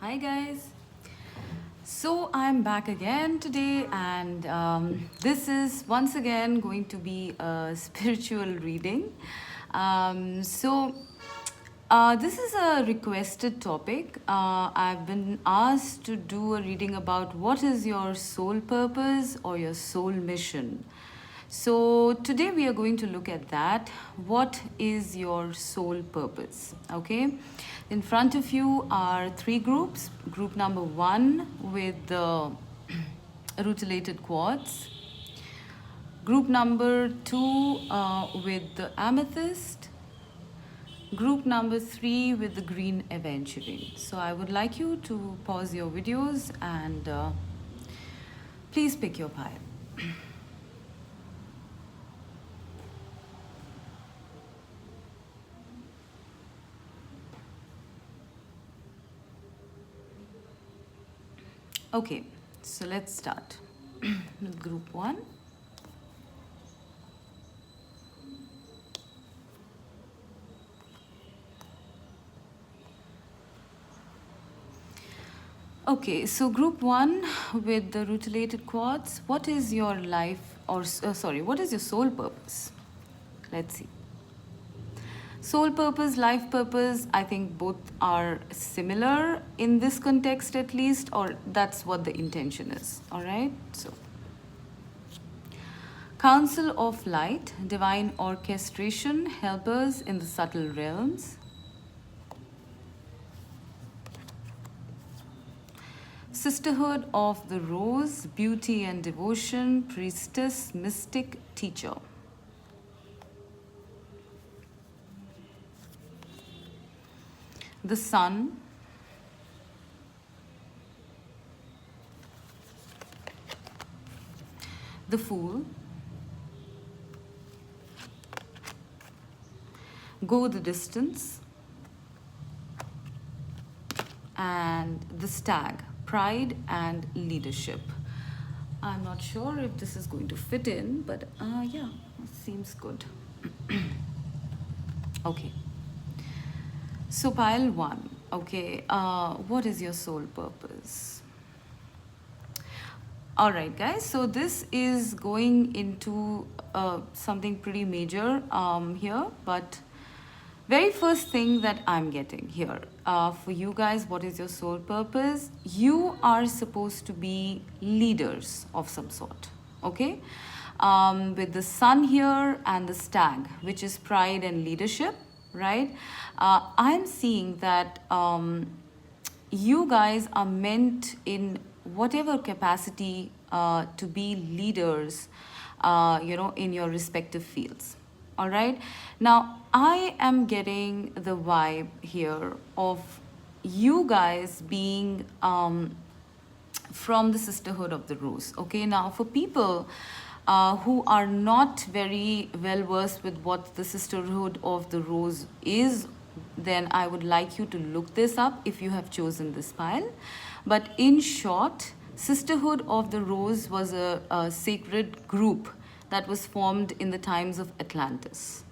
Hi guys. So I'm back again today, and this is once again going to be a spiritual reading. This is a requested topic. I've been asked to do a reading about what is your soul purpose or your soul mission. So today we are going to look at that. What is your soul purpose? Okay. In front of you are three groups. Group number one with the rutilated quartz. Group number two with the amethyst. Group number three with the green Aventurine. So I would like you to pause your videos and please pick your pile. Okay, so let's start with group one. Okay, so group one with the rutilated quartz. What is your life, or what is your soul purpose? Let's see. Soul purpose, life purpose, I think both are similar in this context at least, or that's what the intention is. All right, so. Council of light, divine orchestration, helpers in the subtle realms. Sisterhood of the Rose, beauty and devotion, priestess, mystic, teacher. The sun. The fool. Go the distance. And the stag. Pride and leadership. I'm not sure if this is going to fit in, but yeah, it seems good. Okay. So pile one. Okay, what is your soul purpose? All right, guys. So this is going into something pretty major here, but very first thing that I'm getting here for you guys, what is your soul purpose? You are supposed to be leaders of some sort, okay? With the sun here and the stag, which is pride and leadership, right? I'm seeing that you guys are meant in whatever capacity to be leaders, in your respective fields. All right. Now, I am getting the vibe here of you guys being from the Sisterhood of the Rose. Okay. Now, for people who are not very well versed with what the Sisterhood of the Rose is, then I would like you to look this up if you have chosen this pile. But in short, Sisterhood of the Rose was a sacred group that was formed in the times of Atlantis.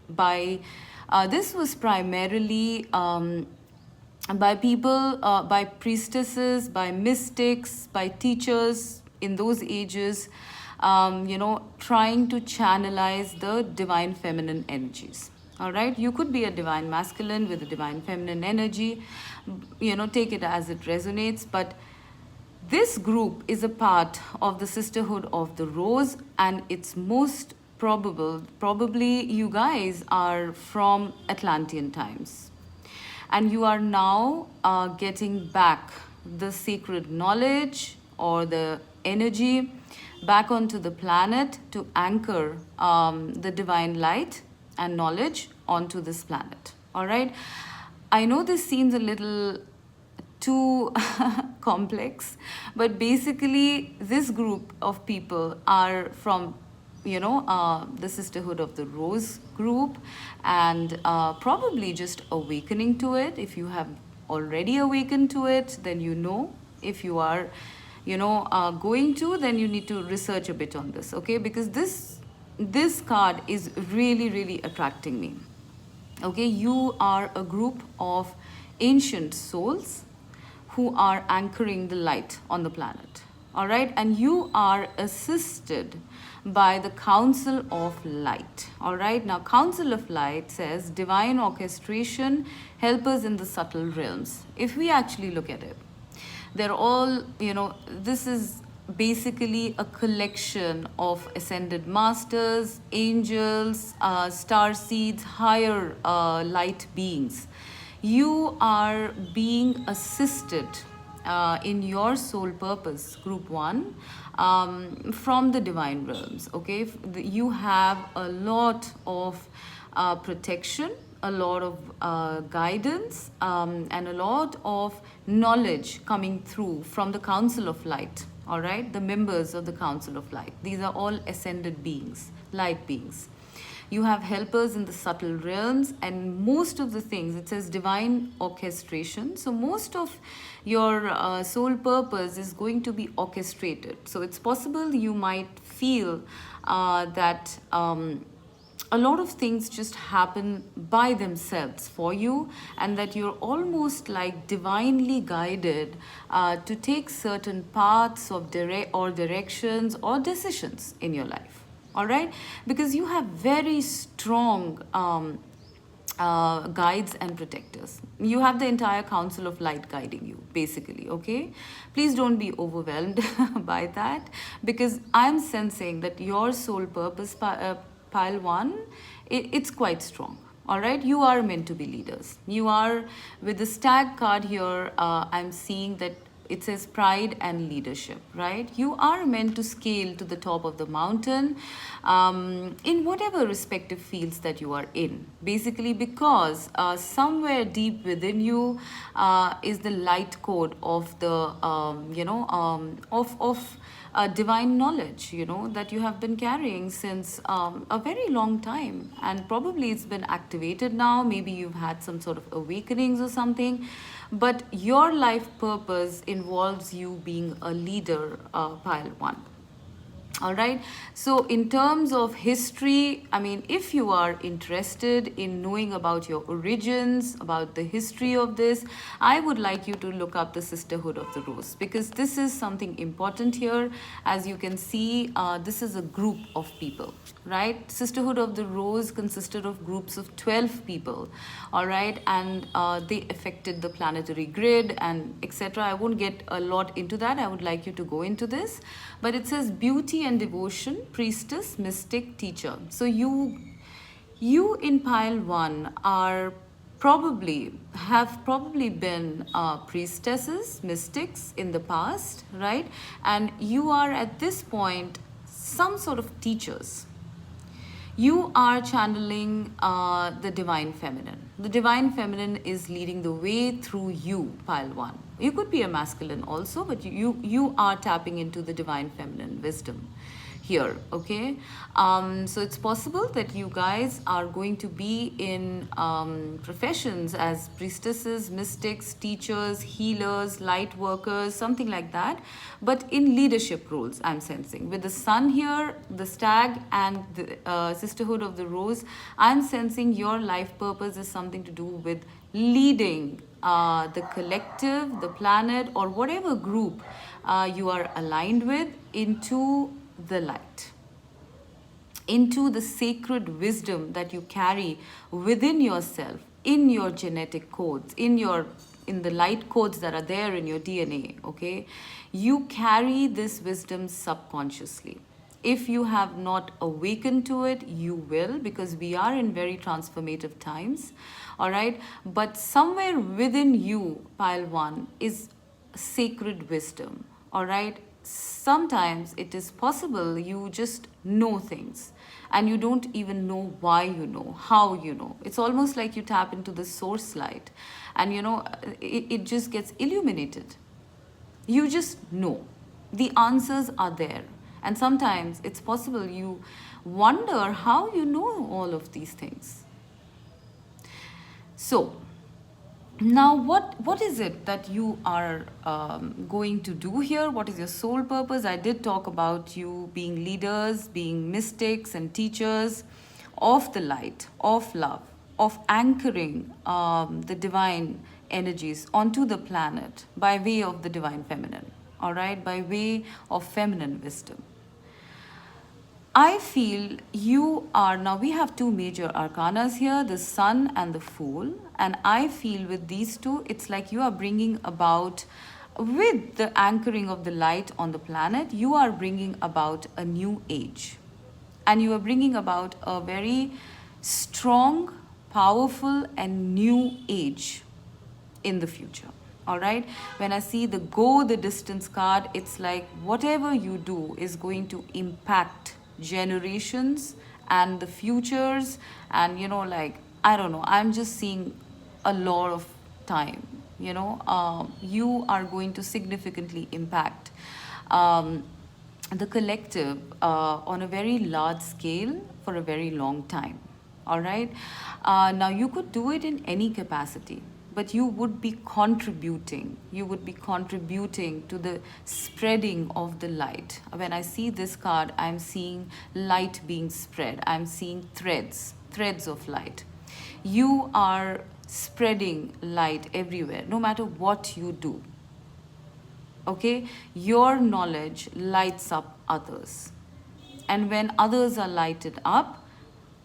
This was primarily by people, by priestesses, by mystics, by teachers in those ages, trying to channelize the divine feminine energies. All right, you could be a divine masculine with a divine feminine energy, take it as it resonates, but this group is a part of the Sisterhood of the Rose, and it's most probably you guys are from Atlantean times. And you are now getting back the sacred knowledge or the energy back onto the planet to anchor the divine light and knowledge onto this planet. All right. I know this seems a little too complex, but basically this group of people are from the Sisterhood of the Rose group, and probably just awakening to it. If you have already awakened to it, then if you are going to, then you need to research a bit on this, okay? Because this card is really, really attracting me. Okay, you are a group of ancient souls who are anchoring the light on the planet. All right, and you are assisted by the Council of Light. All right, now Council of Light says divine orchestration, helpers in the subtle realms. If we actually look at it, they're all, this is basically a collection of ascended masters, angels, star seeds, higher light beings. You are being assisted in your soul purpose, group one, from the divine realms. Okay, you have a lot of protection, a lot of guidance, and a lot of knowledge coming through from the Council of Light. All right, the members of the Council of Light. These are all ascended beings, light beings. You have helpers in the subtle realms, and most of the things, it says divine orchestration. So most of your soul purpose is going to be orchestrated. So it's possible you might feel that a lot of things just happen by themselves for you, and that you're almost like divinely guided to take certain paths of directions or decisions in your life. All right, because you have very strong guides and protectors. You have the entire Council of Light guiding you, basically. Okay, please don't be overwhelmed by that, because I'm sensing that your soul purpose, pile one, it's quite strong. All right, you are meant to be leaders. You are, with the stag card here, I'm seeing that it says pride and leadership, right? You are meant to scale to the top of the mountain in whatever respective fields that you are in, basically, because somewhere deep within you is the light code of the divine knowledge, that you have been carrying since a very long time, and probably it's been activated now. Maybe you've had some sort of awakenings or something, but your life purpose involves you being a leader, pile one. All right, so in terms of history, I mean, if you are interested in knowing about your origins, about the history of this, I would like you to look up the Sisterhood of the Rose, because this is something important here. As you can see, this is a group of people, right? Sisterhood of the Rose consisted of groups of 12 people, all right, and they affected the planetary grid and etc. I won't get a lot into that. I would like you to go into this, but it says beauty and devotion, priestess, mystic, teacher. So you in pile one have probably been priestesses, mystics in the past, right? And you are at this point some sort of teachers. You are channeling the divine feminine. The divine feminine is leading the way through you, pile one. You could be a masculine also, but you are tapping into the divine feminine wisdom here, okay? So it's possible that you guys are going to be in professions as priestesses, mystics, teachers, healers, light workers, something like that, but in leadership roles, I'm sensing. With the sun here, the stag, and the Sisterhood of the Rose, I'm sensing your life purpose is something to do with leading the collective, the planet, or whatever group you are aligned with into the light, into the sacred wisdom that you carry within yourself, in your genetic codes, in the light codes that are there in your DNA, okay? You carry this wisdom subconsciously. If you have not awakened to it, you will, because we are in very transformative times, all right? But somewhere within you, pile one, is sacred wisdom, all right? Sometimes it is possible you just know things and you don't even know why you know, how you know. It's almost like you tap into the source light and it just gets illuminated. You just know. The answers are there. And sometimes it's possible you wonder how you know all of these things. So, now, what is it that you are going to do here? What is your soul purpose? I did talk about you being leaders, being mystics and teachers of the light, of love, of anchoring the divine energies onto the planet by way of the divine feminine, all right, by way of feminine wisdom. I feel you are, now we have two major arcanas here, the sun and the fool. And I feel with these two, it's like you are bringing about, with the anchoring of the light on the planet, you are bringing about a new age. And you are bringing about a very strong, powerful, and new age in the future. All right, when I see the go the distance card, it's like whatever you do is going to impact generations and the futures. And like, I don't know, I'm just seeing a lot of time. You are going to significantly impact the collective on a very large scale for a very long time. All right, now you could do it in any capacity, but you would be contributing. You would be contributing to the spreading of the light. When I see this card, I'm seeing light being spread. I'm seeing threads of light. You are spreading light everywhere, no matter what you do. Okay? Your knowledge lights up others. And when others are lighted up,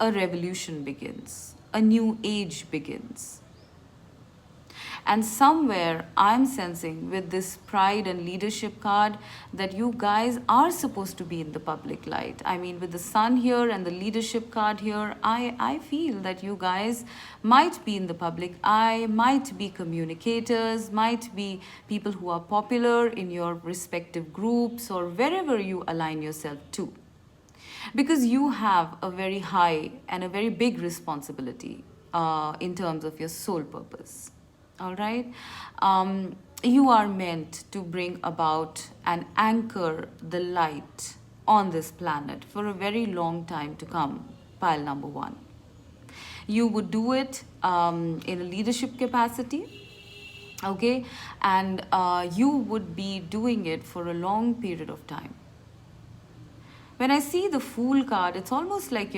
a revolution begins. A new age begins. And somewhere I'm sensing with this pride and leadership card that you guys are supposed to be in the public light. I mean, with the sun here and the leadership card here, I feel that you guys might be in the public eye, might be communicators, might be people who are popular in your respective groups or wherever you align yourself to. Because you have a very high and a very big responsibility in terms of your soul purpose. All right, you are meant to bring about and anchor the light on this planet for a very long time to come, pile number one. You would do it in a leadership capacity, okay, and you would be doing it for a long period of time. When I see the Fool card, it's almost like,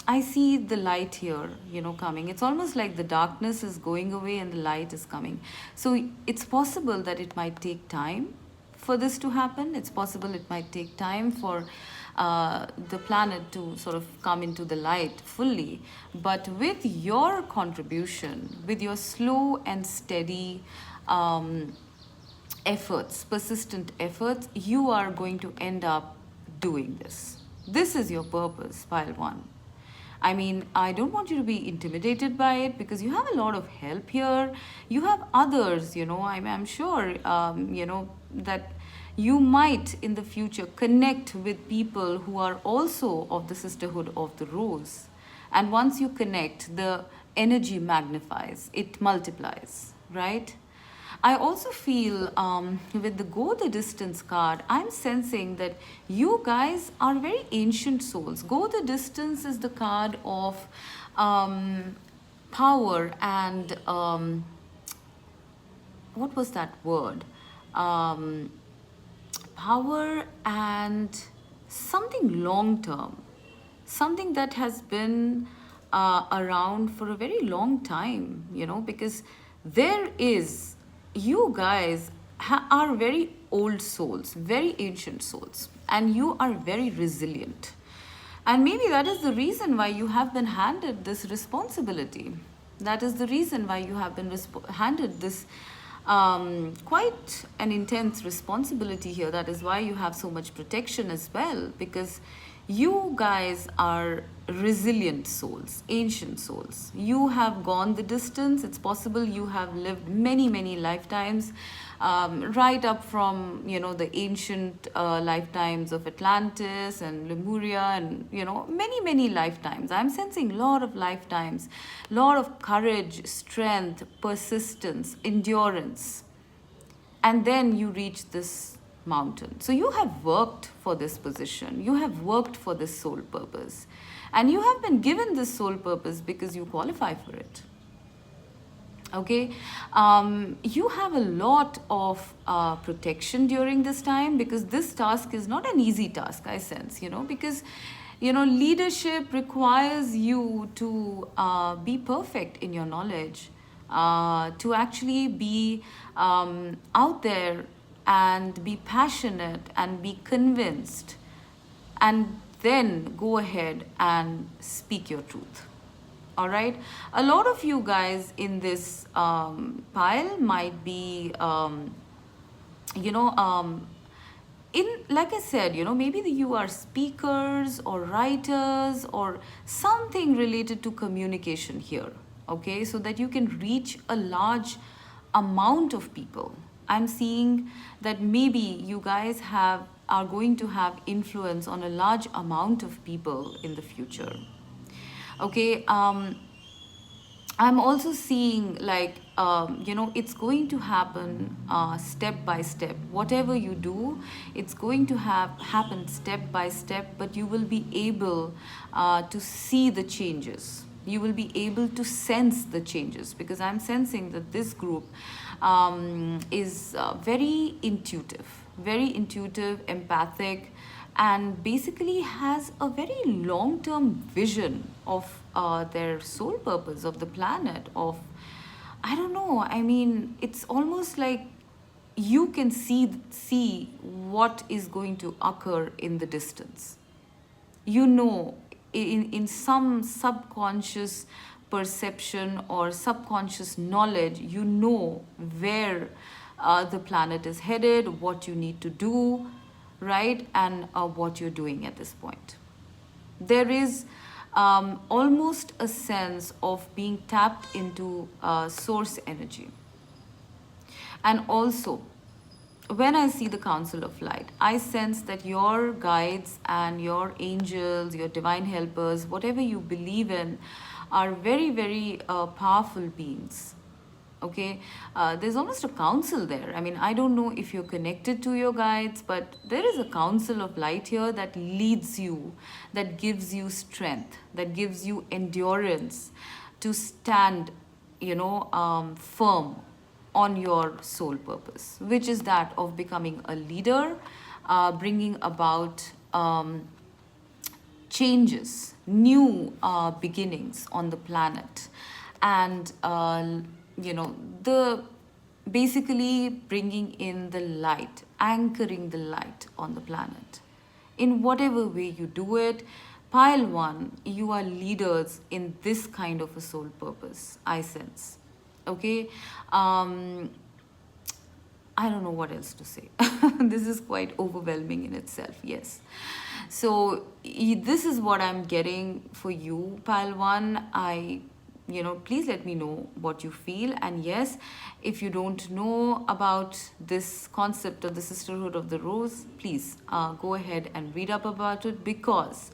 I see the light here, coming. It's almost like the darkness is going away and the light is coming. So it's possible that it might take time for this to happen. It's possible it might take time for the planet to sort of come into the light fully. But with your contribution, with your slow and steady efforts, persistent efforts, you are going to end up doing this. This is your purpose, pile one. I mean, I don't want you to be intimidated by it because you have a lot of help here. You have others, I'm sure, that you might in the future connect with people who are also of the Sisterhood of the Rose. And once you connect, the energy magnifies, it multiplies, right? I also feel with the Go the Distance card, I'm sensing that you guys are very ancient souls. Go the Distance is the card of power and what was that word? Power and something long term, something that has been around for a very long time, because there is, you guys are very old souls, very ancient souls, and you are very resilient. And maybe that is the reason why you have been handed this responsibility. That is the reason why you have been handed this quite an intense responsibility here. That is why you have so much protection as well, because you guys are resilient souls, ancient souls. You have gone the distance. It's possible you have lived many, many lifetimes, right up from, the ancient lifetimes of Atlantis and Lemuria and, many, many lifetimes. I'm sensing a lot of lifetimes, a lot of courage, strength, persistence, endurance. And then you reach this mountain. So you have worked for this position. You have worked for this soul purpose. And you have been given this soul purpose because you qualify for it. Okay? You have a lot of protection during this time because this task is not an easy task, I sense, because, leadership requires you to be perfect in your knowledge. to actually be out there and be passionate and be convinced, and then go ahead and speak your truth. All right. A lot of you guys in this pile might be, you know, in, like I said, maybe you are speakers or writers or something related to communication here. Okay. So that you can reach a large amount of people. I'm seeing that maybe you guys are going to have influence on a large amount of people in the future. Okay. I'm also seeing like, it's going to happen step by step. Whatever you do, it's going to happen step by step, but you will be able to see the changes. You will be able to sense the changes, because I'm sensing that this group is very intuitive, empathic, and basically has a very long-term vision of their soul purpose, of the planet, of, I don't know, I mean, it's almost like you can see what is going to occur in the distance. In some subconscious perception or subconscious knowledge, where the planet is headed, what you need to do, right, and what you're doing at this point. There is almost a sense of being tapped into source energy. And also, when I see the Council of Light, I sense that your guides and your angels, your divine helpers, whatever you believe in, are very, very powerful beings. Okay, there's almost a council there. I mean, I don't know if you're connected to your guides, but there is a council of light here that leads you, that gives you strength, that gives you endurance to stand, firm on your soul purpose, which is that of becoming a leader, bringing about changes, new beginnings on the planet, and the basically bringing in the light, anchoring the light on the planet. In whatever way you do it, pile one, you are leaders in this kind of a soul purpose, I sense. Okay. I don't know what else to say. This is quite overwhelming in itself, yes. So this is what I'm getting for you, pile one. Please let me know what you feel. And yes, if you don't know about this concept of the Sisterhood of the Rose, please go ahead and read up about it, because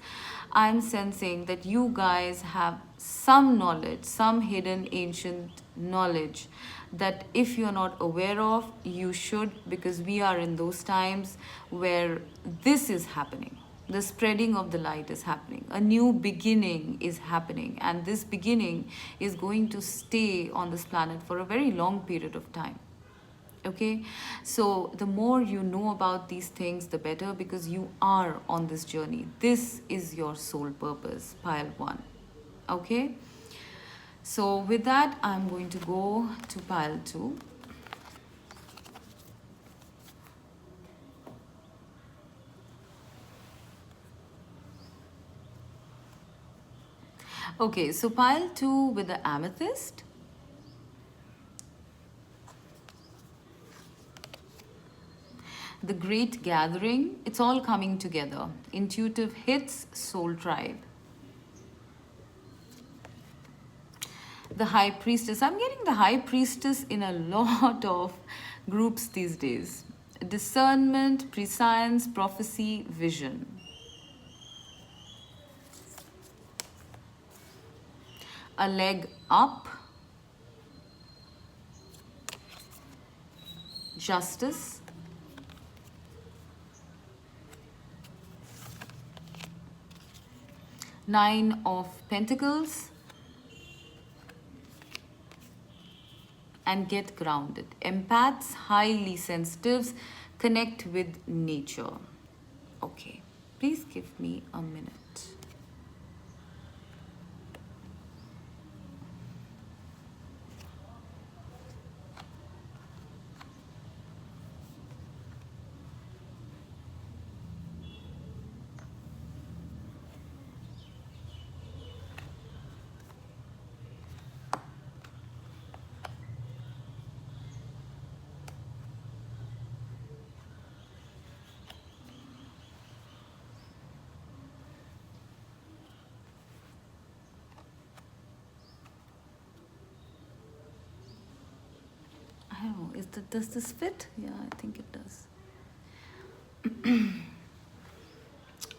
I'm sensing that you guys have some knowledge, some hidden ancient knowledge that if you're not aware of, you should, because we are in those times where this is happening. The spreading of the light is happening. A new beginning is happening. And this beginning is going to stay on this planet for a very long period of time. Okay, so the more you know about these things, the better, because you are on this journey. This is your soul purpose, pile one. Okay, so with that, I'm going to go to pile two. Okay, so pile two with the amethyst. The Great Gathering, it's all coming together. Intuitive hits, Soul Tribe. The High Priestess, I'm getting the High Priestess in a lot of groups these days. Discernment, prescience, prophecy, vision. A leg up. Justice. Nine of Pentacles. And get grounded. Empaths, highly sensitives, connect with nature. Okay, please give me a minute. does this fit? Yeah, I think it does.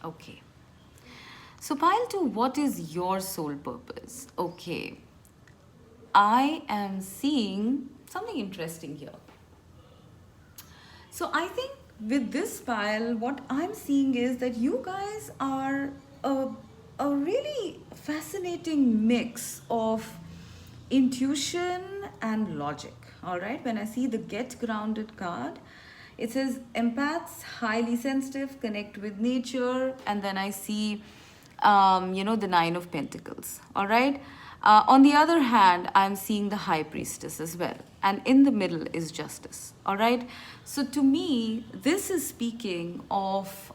Okay. So, pile two, what is your soul purpose? Okay. I am seeing something interesting here. So I think with this pile, what I'm seeing is that you guys are a, a really fascinating mix of intuition and logic. All right, when I see the Get Grounded card, it says empaths, highly sensitive, connect with nature, and then I see the Nine of Pentacles. All right. On the other hand, I'm seeing the High Priestess as well. And in the middle is Justice. All right. So to me, this is speaking of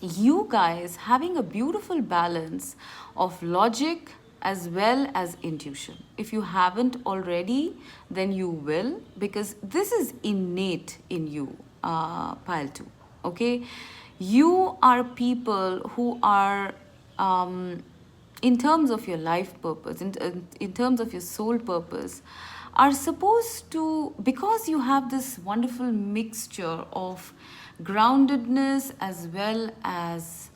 you guys having a beautiful balance of logic as well as intuition. If you haven't already, then you will, because this is innate in you, pile two. Okay, you are people who are, in terms of your life purpose, in terms of your soul purpose, are supposed to, because you have this wonderful mixture of groundedness as well as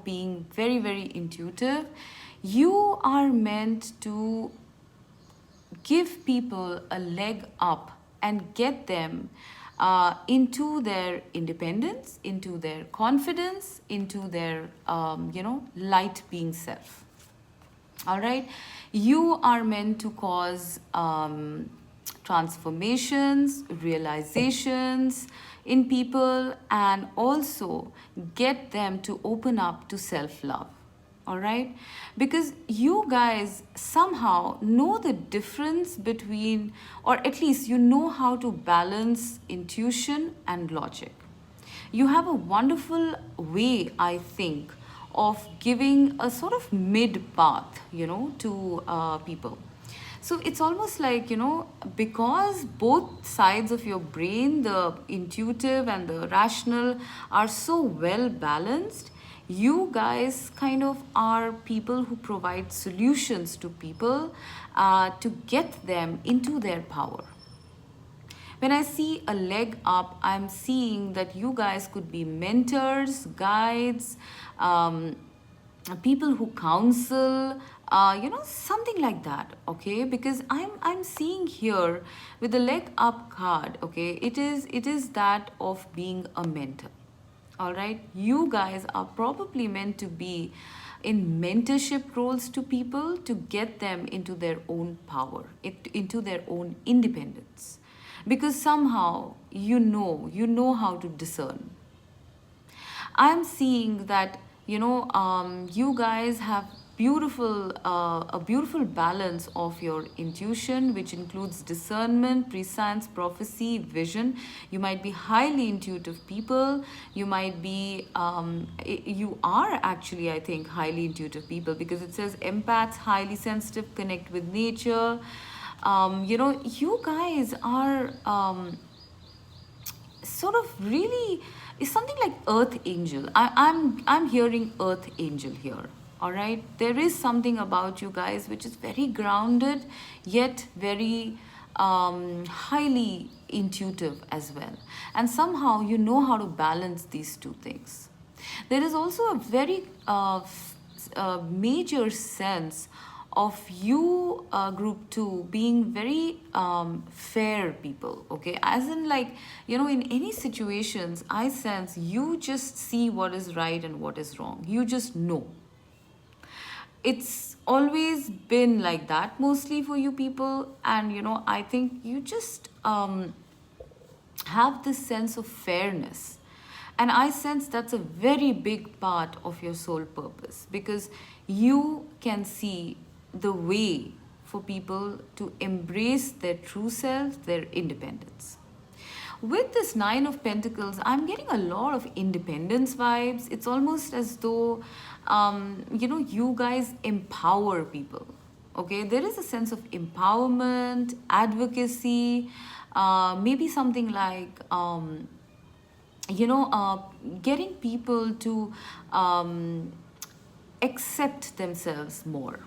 being very very intuitive, you are meant to give people a leg up and get them into their independence, into their confidence, into their light being self. All right, you are meant to cause transformations, realizations in people, and also get them to open up to self love. All right, because you guys somehow know the difference between, or at least you know how to balance intuition and logic. You have a wonderful way, I think, of giving a sort of mid path, to people. So it's almost like, because both sides of your brain, the intuitive and the rational, are so well balanced, you guys kind of are people who provide solutions to people to get them into their power. When I see a leg up, I'm seeing that you guys could be mentors, guides, people who counsel, something like that. Okay, because I'm seeing here with the leg up card. Okay, it is that of being a mentor. All right, you guys are probably meant to be in mentorship roles to people to get them into their own power, into their own independence, because somehow you know how to discern. I'm seeing that you guys have a beautiful balance of your intuition, which includes discernment, prescience, prophecy, vision. You might be highly intuitive people. You might be you are actually, I think, highly intuitive people, because it says empaths, highly sensitive, connect with nature. You guys are sort of really is something like earth angel. I'm hearing earth angel here. All right, there is something about you guys which is very grounded yet very highly intuitive as well, and somehow you know how to balance these two things. There is also a very major sense of you, group 2, being very fair people. Okay, as in, like, in any situations, I sense you just see what is right and what is wrong. You just know. It's always been like that mostly for you people, and I think you just have this sense of fairness. And I sense that's a very big part of your soul purpose, because you can see the way for people to embrace their true self, their independence. With this Nine of Pentacles, I'm getting a lot of independence vibes. It's almost as though, you guys empower people. Okay, there is a sense of empowerment, advocacy, maybe something like, getting people to accept themselves more.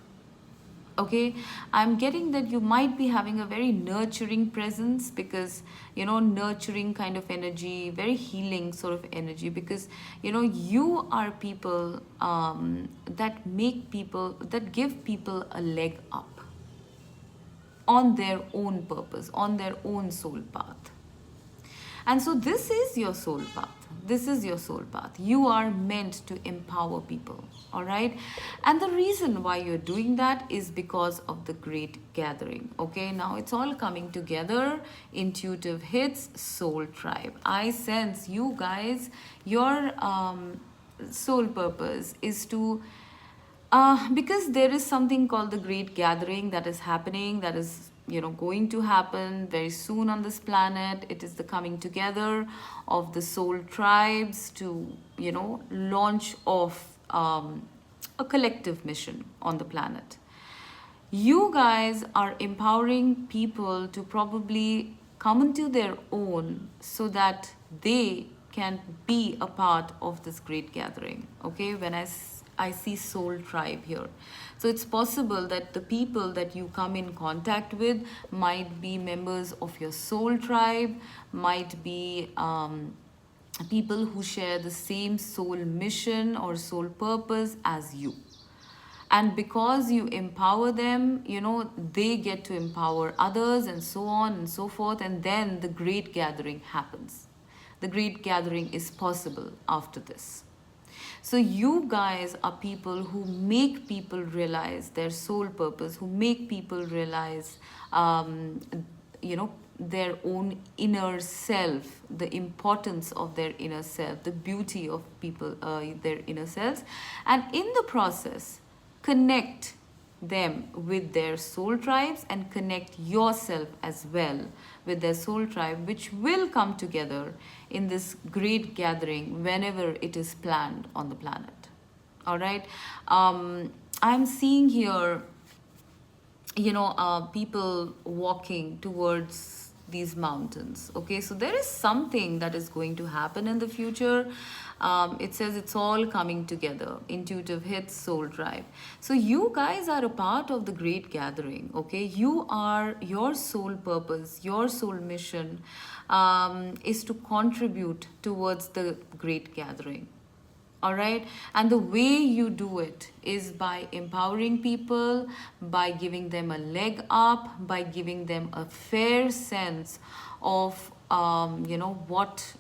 Okay, I'm getting that you might be having a very nurturing presence, because nurturing kind of energy, very healing sort of energy, because you are people that give people a leg up on their own purpose, on their own soul path. And so this is your soul path. This is your soul path. You are meant to empower people. All right. And the reason why you're doing that is because of the great gathering. Okay. Now it's all coming together. Intuitive hits, soul tribe. I sense you guys, your soul purpose is to because there is something called the Great Gathering that is happening, that is, going to happen very soon on this planet. It is the coming together of the soul tribes to, launch off a collective mission on the planet. You guys are empowering people to probably come into their own so that they can be a part of this great gathering. Okay, when I see soul tribe here. So it's possible that the people that you come in contact with might be members of your soul tribe, might be people who share the same soul mission or soul purpose as you. And because you empower them, they get to empower others, and so on and so forth. And then the great gathering happens. The great gathering is possible after this. So you guys are people who make people realize their soul purpose, who make people realize, their own inner self, the importance of their inner self, the beauty of people, their inner selves. And in the process, connect them with their soul tribes and connect yourself as well with their soul tribe, which will come together in this great gathering whenever it is planned on the planet. All right. I'm seeing here, people walking towards these mountains. Okay, so there is something that is going to happen in the future. It says it's all coming together. Intuitive hits, soul tribe. So you guys are a part of the great gathering. Okay, you are, your soul purpose, your soul mission is to contribute towards the great gathering. All right, and the way you do it is by empowering people, by giving them a leg up, by giving them a fair sense of what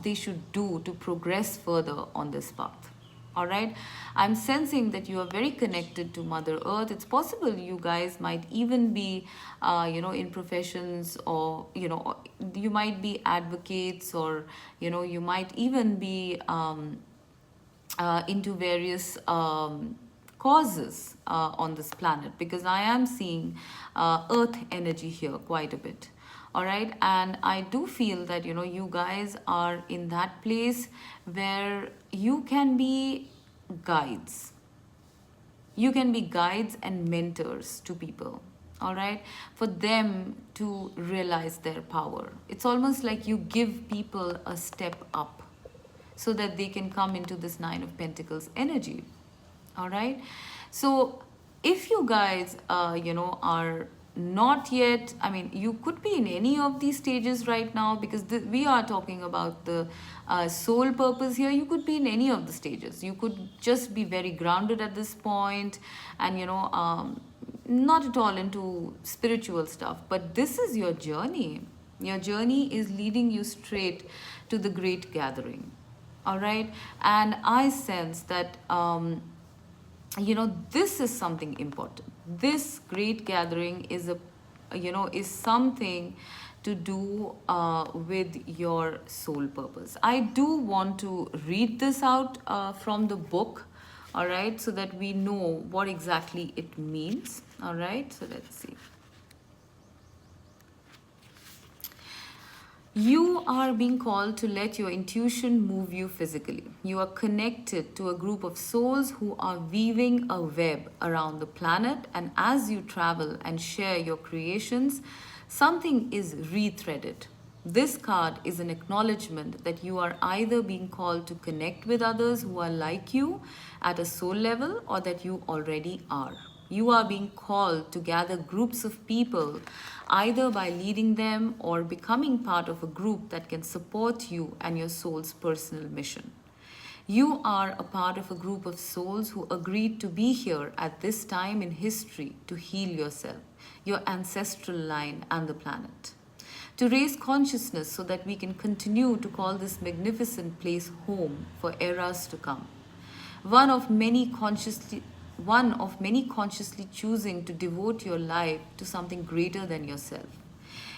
they should do to progress further on this path. All right, I'm sensing that you are very connected to Mother Earth. It's possible you guys might even be in professions, or you might be advocates, or you might even be into various causes on this planet, because I am seeing earth energy here quite a bit. All right, and I do feel that you guys are in that place where you can be guides. You can be guides and mentors to people. All right, for them to realize their power. It's almost like you give people a step up so that they can come into this Nine of Pentacles energy. All right, so if you guys are not yet, I mean, you could be in any of these stages right now, because we are talking about the soul purpose here. You could be in any of the stages. You could just be very grounded at this point, and not at all into spiritual stuff, but this is your journey. Your journey is leading you straight to the great gathering. All right, and I sense that this is something important. This great gathering is is something to do with your soul purpose. I do want to read this out from the book, all right, so that we know what exactly it means. All right, so let's see. You are being called to let your intuition move you physically. You are connected to a group of souls who are weaving a web around the planet, and as you travel and share your creations, something is rethreaded. This card is an acknowledgement that you are either being called to connect with others who are like you at a soul level, or that you already are. You are being called to gather groups of people, either by leading them or becoming part of a group that can support you and your soul's personal mission. You are a part of a group of souls who agreed to be here at this time in history to heal yourself, your ancestral line, and the planet. To raise consciousness so that we can continue to call this magnificent place home for eras to come. One of many consciously choosing to devote your life to something greater than yourself.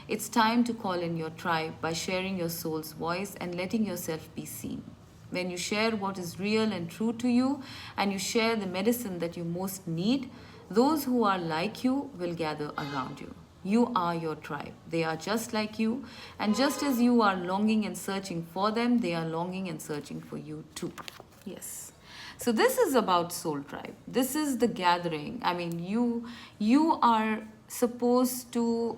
It's time to call in your tribe by sharing your soul's voice and letting yourself be seen. When you share what is real and true to you, and you share the medicine that you most need, those who are like you will gather around you. You are your tribe. They are just like you, and just as you are longing and searching for them, they are longing and searching for you too. Yes. So this is about soul tribe. This is the gathering. I mean, you are supposed to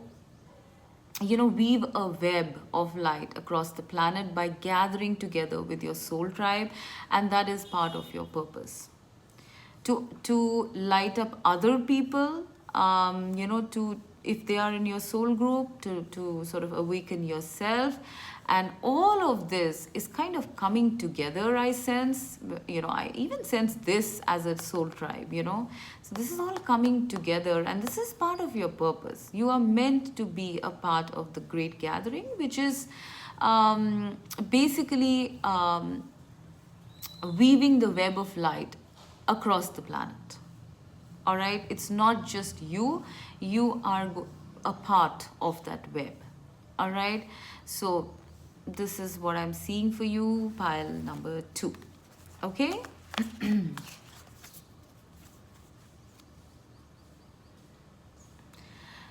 weave a web of light across the planet by gathering together with your soul tribe, and that is part of your purpose. To light up other people, to, if they are in your soul group, to sort of awaken yourself. And all of this is kind of coming together, I sense. I even sense this as a soul tribe, So this is all coming together, and this is part of your purpose. You are meant to be a part of the great gathering, which is basically weaving the web of light across the planet. All right, it's not just you are a part of that web. All right, so this is what I'm seeing for you, pile number 2. Okay.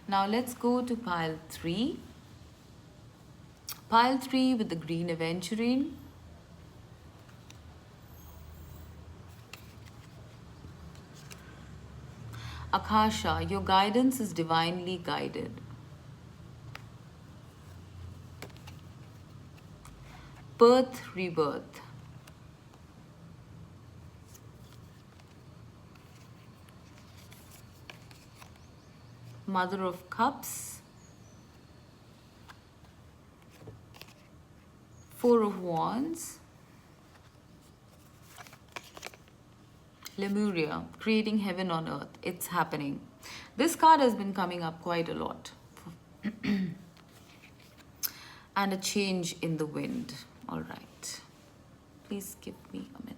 Now let's go to pile 3. Pile 3 with the green Aventurine. Akasha, your guidance is divinely guided. Birth, rebirth. Mother of Cups. 4 of Wands. Lemuria, creating heaven on earth. It's happening. This card has been coming up quite a lot. And a change in the wind. All right. Please give me a minute.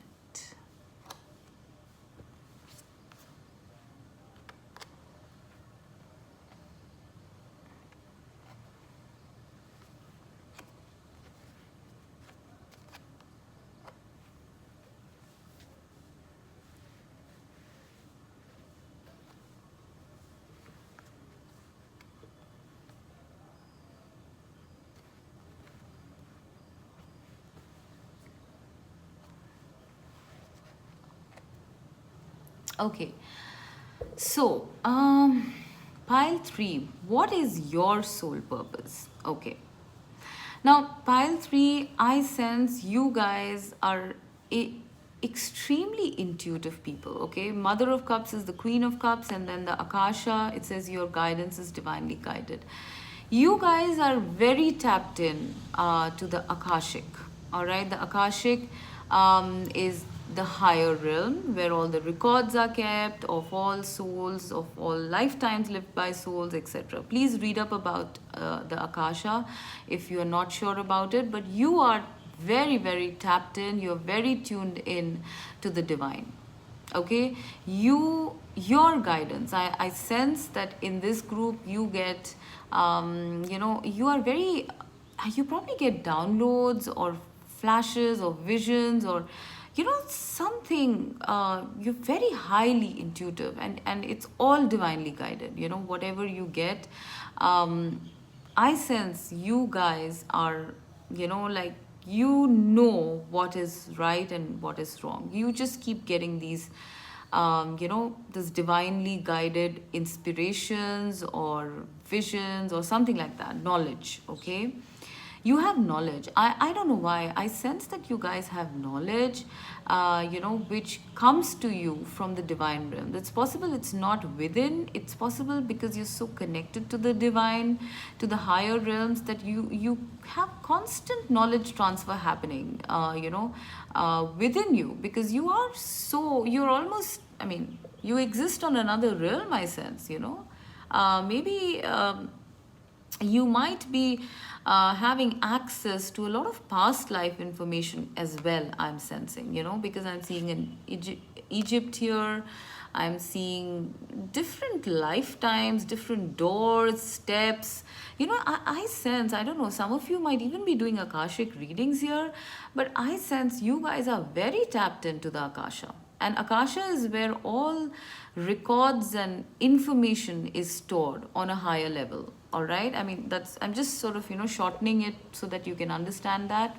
Okay, so pile 3, what is your soul purpose? Okay, now pile 3, I sense you guys are extremely intuitive people. Okay, Mother of Cups is the Queen of Cups, and then the Akasha, it says your guidance is divinely guided. You guys are very tapped in to the Akashic. All right, the Akashic is the higher realm where all the records are kept of all souls, of all lifetimes lived by souls, etc. Please read up about the Akasha if you are not sure about it, but you are very, very tapped in, you're very tuned in to the divine. Okay, your guidance, I sense that in this group you get you are very, you probably get downloads or flashes or visions, or something, you're very highly intuitive, and it's all divinely guided. Whatever you get, I sense you guys are like what is right and what is wrong. You just keep getting these this divinely guided inspirations or visions or something like that, knowledge. Okay, You have knowledge. I don't know why. I sense that you guys have knowledge, which comes to you from the divine realm. It's possible it's not within. It's possible because you're so connected to the divine, to the higher realms, that you have constant knowledge transfer happening, within you, because you're almost, I mean, you exist on another realm, I sense, maybe you might be having access to a lot of past life information as well, I'm sensing, because I'm seeing an Egypt here. I'm seeing different lifetimes, different doors, steps. I sense, I don't know, some of you might even be doing Akashic readings here, but I sense you guys are very tapped into the Akasha. And Akasha is where all records and information is stored on a higher level. All right. I mean, I'm just sort of, shortening it so that you can understand that.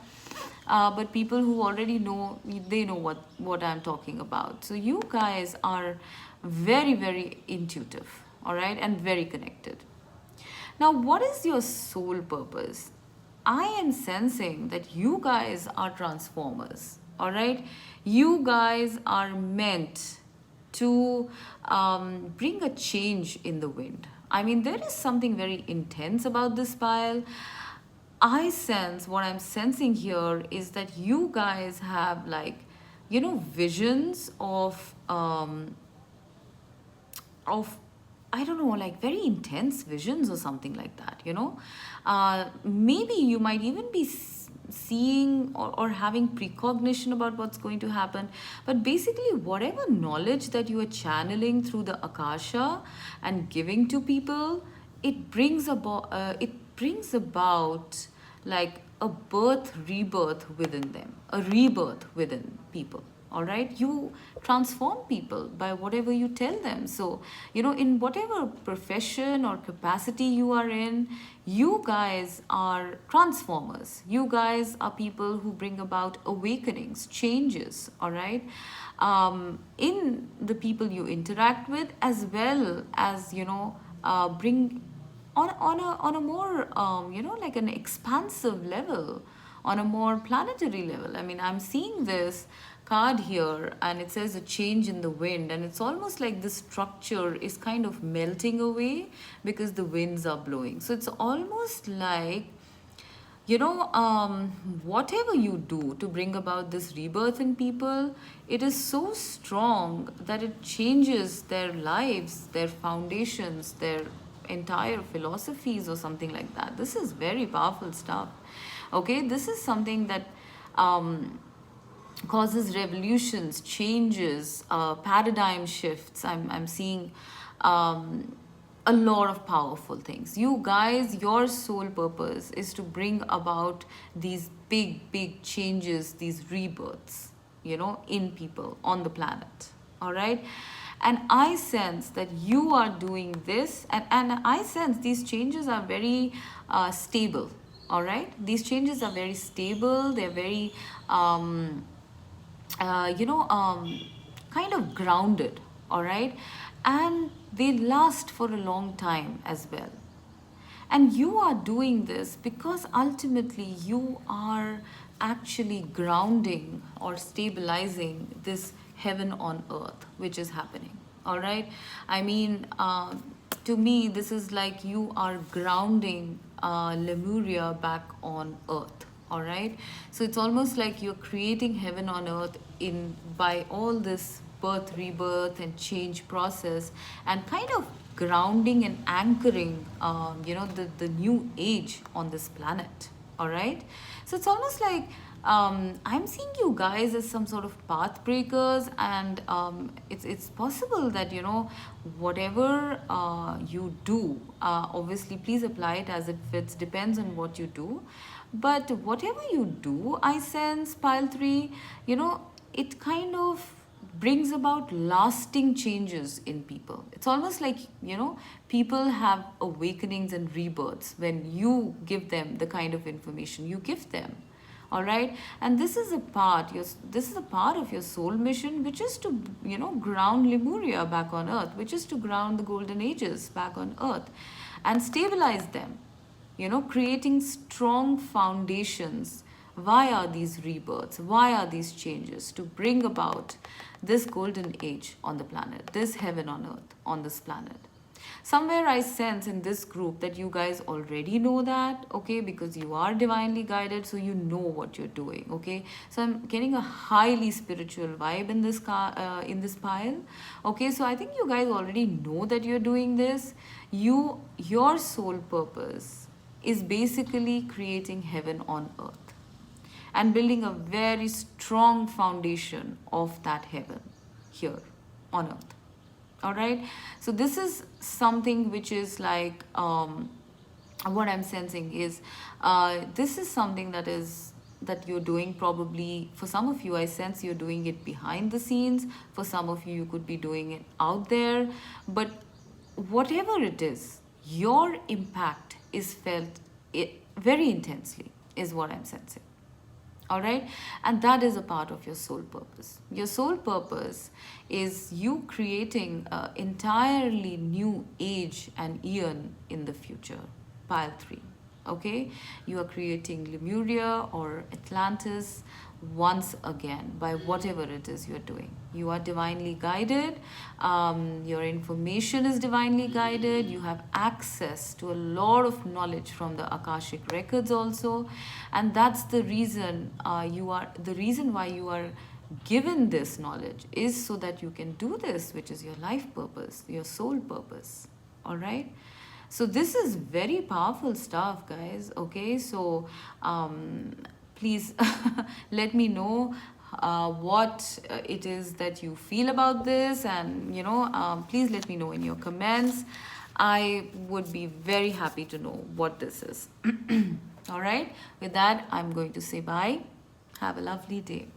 But people who already know, they know what I'm talking about. So you guys are very, very intuitive. All right. And very connected. Now, what is your soul purpose? I am sensing that you guys are transformers. All right. You guys are meant to bring a change in the wind. I mean, there is something very intense about this pile. I sense, what I'm sensing here is that you guys have, like, visions of I don't know, like very intense visions or something like that, maybe you might even be seeing or having precognition about what's going to happen. But basically, whatever knowledge that you are channeling through the Akasha and giving to people, it brings about like a birth, rebirth within them, a rebirth within people. All right, you transform people by whatever you tell them. So, in whatever profession or capacity you are in, you guys are transformers. You guys are people who bring about awakenings, changes. All right, in the people you interact with, as well as, bring on a more, like an expansive level, on a more planetary level. I mean, I'm seeing this card here and it says a change in the wind, and it's almost like the structure is kind of melting away because the winds are blowing. So it's almost like, whatever you do to bring about this rebirth in people, it is so strong that it changes their lives, their foundations, their entire philosophies or something like that. This is very powerful stuff. Okay, this is something that causes revolutions, changes, paradigm shifts. I'm seeing a lot of powerful things. You guys, your soul purpose is to bring about these big, big changes, these rebirths, in people on the planet. All right. And I sense that you are doing this, and I sense these changes are very stable. All right. These changes are very stable. They're very, kind of grounded. All right. And they last for a long time as well. And you are doing this because ultimately you are actually grounding or stabilizing this heaven on earth, which is happening. All right. I mean, to me, this is like you are grounding Lemuria back on earth. All right. So it's almost like you're creating heaven on earth in by all this birth, rebirth, and change process, and kind of grounding and anchoring, the new age on this planet. All right. So it's almost like I'm seeing you guys as some sort of path breakers, and it's possible that whatever you do, obviously please apply it as it fits. Depends on what you do, but whatever you do, I sense pile 3, it kind of brings about lasting changes in people. It's almost like, people have awakenings and rebirths when you give them the kind of information you give them. All right. And this is a part of your soul mission, which is to, ground Lemuria back on earth, which is to ground the golden ages back on earth and stabilize them. creating strong foundations via these rebirths, via these changes to bring about this golden age on the planet, this heaven on earth on this planet. Somewhere I sense in this group that you guys already know that, okay, because you are divinely guided, so you know what you're doing, okay. So I'm getting a highly spiritual vibe in this pile, okay. So I think you guys already know that you're doing this. Your soul purpose is basically creating heaven on earth and building a very strong foundation of that heaven here on earth. All right. So this is something which is like what I'm sensing is this is something that you're doing. Probably for some of you, I sense you're doing it behind the scenes. For some of you, you could be doing it out there. But whatever it is, your impact is felt very intensely, is what I'm sensing. All right. And that is a part of your soul purpose. Your soul purpose is you creating an entirely new age and eon in the future. Pile 3. Okay. You are creating Lemuria or Atlantis once again by whatever it is you're doing. You are divinely guided. Your information is divinely guided. You have access to a lot of knowledge from the Akashic records also, and that's the reason the reason why you are given this knowledge is so that you can do this, which is your life purpose, your soul purpose. All right. So this is very powerful stuff, guys. Okay. So please let me know what it is that you feel about this, and please let me know in your comments. I would be very happy to know what this is. All right. With that, I'm going to say bye. Have a lovely day.